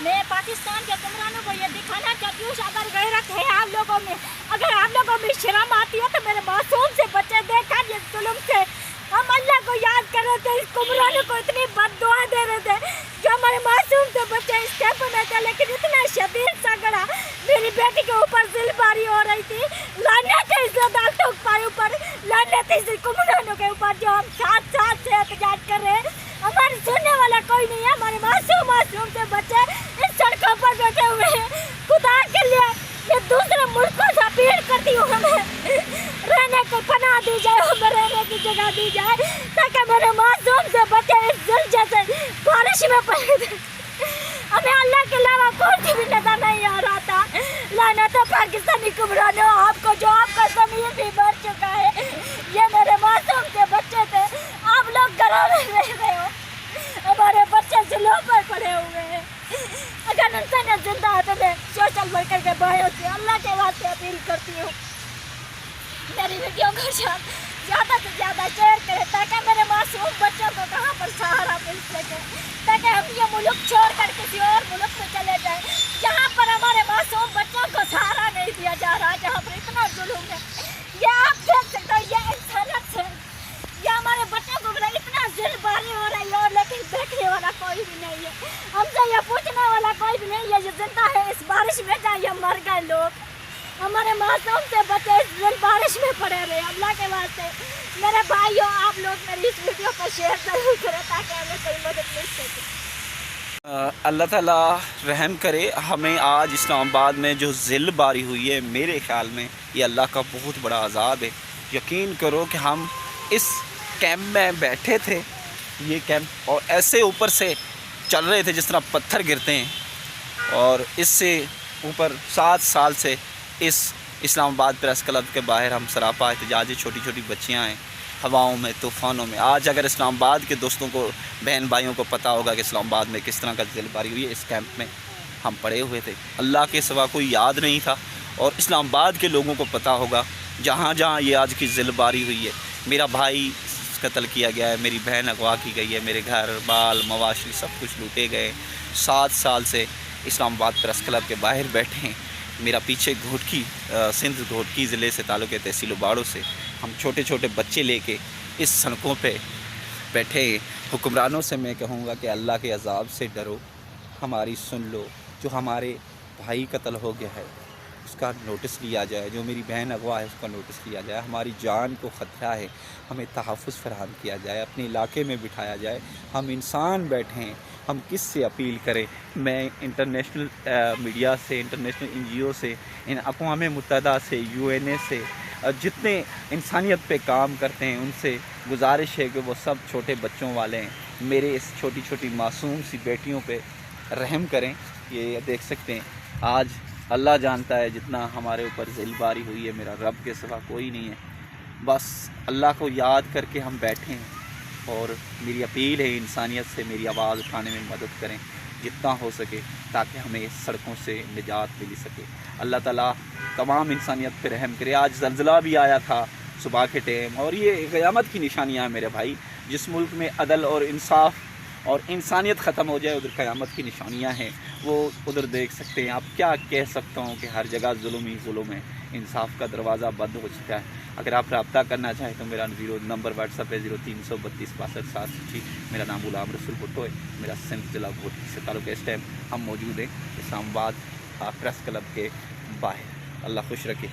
मैं पाकिस्तान के हुक्मरानों को ये दिखाना चाहती हूँ, अगर गैरत है आप लोगों में, अगर आप लोगों में शर्म आती है तो मेरे मासूम से बच्चे देखा ये जुल्म से हम अल्लाह को याद कर रहे थे, इस हुक्मरानों को इतनी बद्दुआ दे रहे थे जो हमारे मासूम से बच्चे इस कैंप में थे, लेकिन इतना शदीद झगड़ा मेरी बेटी के ऊपर जिलबारी हो रही थी। लानत है इस अदालतों के ऊपर, लानत है इस हुक्मरानों के ऊपर जो हम साथ साथ से एहतजाज कर रहे हैं। हमारे सुनने वाला कोई नहीं है, हमारे मासूम से बच्चे इस सड़कों पर बैठे हुए हैं। खुदा के लिए ये दूसरे मुल्कों से अपील करती हूँ, हमें रहने को पनाह दी जाए, हमें रहने की जगह दी जाए ताकि मेरे मासूम से बच्चे इस दिल जैसे बारिश में पड़े थे। हमें अल्लाह के अलावा कोई भी नजर नहीं आ रहा था। लानत है पाकिस्तानी हुक्मरानों, आपको जो आपका ज़मीर भी मर चुका है। ये मेरे मासूम से बच्चे थे, आप लोग घरों में रह रहे हो, हमारे बच्चे जुल्म पर पड़े हुए हैं। अगर इंसान जिंदा है तो मैं सोशल वर्कर के भाइयों से अल्लाह के वास्ते अपील करती हूँ, मेरी वीडियो को ज़्यादा से ज़्यादा शेयर करें ताकि मेरे मासूम बच्चों को कहाँ पर सहारा मिल सके, ताकि हम ये मुल्क छोड़ कर किसी और मुल्क में चले जाएं जहाँ पर हमारे मासूम बच्चों को सहारा नहीं दिया जा रहा, जहाँ पर इतना जुल्म है। ये आप देख सकते हो, ये इंसानियत है, ये हमारे बच्चों को इतना जिलबारी हो रही है, लेकिन देखने वाला कोई भी नहीं है, हमसे ये पूछने वाला कोई भी नहीं है ये जिंदा है इस बारिश में या ये मर गए लोग। हमारे मासूम से बच्चे इस दिन बारिश में पड़े रहे। अल्लाह के वास्ते मेरे भाइयों, आप लोग मेरी इस वीडियो को शेयर जरूर करें ताकि हमें कोई मदद मिल सके। अल्लाह ताला रहम करे। हमें आज इस्लामाबाद में जो ज़िल बारी हुई है, मेरे ख़्याल में ये अल्लाह का बहुत बड़ा अज़ाब है। यकीन करो कि हम इस कैंप में बैठे थे, ये कैंप, और ऐसे ऊपर से चल रहे थे जिस तरह पत्थर गिरते हैं, और इससे ऊपर 7 साल से इस इस्लामाबाद प्रेस क्लब के बाहर हम सरापा एहतजाज, छोटी छोटी बच्चियां हैं हवाओं में, तूफ़ानों में। आज अगर इस्लामाबाद के दोस्तों को, बहन भाइयों को पता होगा कि इस्लामाबाद में किस तरह का ज़िलबारी हुई है, इस कैंप में हम पड़े हुए थे, अल्लाह के सिवा कोई याद नहीं था। और इस्लामाबाद के लोगों को पता होगा जहाँ जहाँ ये आज की ज़िलबारी हुई है, मेरा भाई कत्ल किया गया है, मेरी बहन अगवा की गई है, मेरे घर बाल मवाशी सब कुछ लूटे गए। 7 साल से इस्लामाबाद प्रेस क्लब के बाहर बैठे हैं। मेरा पीछे घोटकी, सिंध घोटकी ज़िले से ताल्लुक़ है, तहसील बाड़ो से। हम छोटे छोटे बच्चे लेके इस सड़कों पे बैठे। हुक्मरानों से मैं कहूँगा कि अल्लाह के अज़ाब से डरो, हमारी सुन लो। जो हमारे भाई कत्ल हो गया है उसका नोटिस लिया जाए, जो मेरी बहन अगवा है उसका नोटिस लिया जाए, हमारी जान को ख़तरा है, हमें तहफ़्फ़ुज़ फराहम किया जाए, अपने इलाके में बिठाया जाए। हम इंसान बैठे हैं, हम किस से अपील करें। मैं इंटरनेशनल मीडिया से, इंटरनेशनल NGO से, इन अक़वाम मुत्तहिदा से, UNA से, जितने इंसानियत पे काम करते हैं उनसे गुजारिश है कि वो सब छोटे बच्चों वाले हैं, मेरे इस छोटी छोटी मासूम सी बेटियों पे रहम करें। ये देख सकते हैं, आज अल्लाह जानता है जितना हमारे ऊपर ज़िलबारी हुई है, मेरा रब के सिवा कोई नहीं है। बस अल्लाह को याद करके हम बैठे हैं, और मेरी अपील है इंसानियत से, मेरी आवाज़ उठाने में मदद करें जितना हो सके, ताकि हमें सड़कों से निजात मिल सके। अल्लाह ताला तमाम इंसानियत पे रहम करे। आज ज़लज़ला भी आया था सुबह के टाइम, और ये क़यामत की निशानियाँ हैं मेरे भाई। जिस मुल्क में अदल और इंसाफ और इंसानियत ख़त्म हो जाए, उधर क़यामत की निशानियाँ हैं, वो उधर देख सकते हैं। आप क्या कह सकता हूँ कि हर जगह जुल्म ही जुल्म है, इंसाफ का दरवाज़ा बंद हो चुका है। अगर आप रब्ता करना चाहें तो मेरा नंबर व्हाट्सअप है 0332 62 7 मेरा नाम गुलाम रसूल भुट्टो है, मेरा सिंध जिला घोटकी से ताल्लुक़ है। इस टाइम हम मौजूद हैं इस्लामाबाद प्रेस क्लब के बाहर। अल्लाह खुश रखे।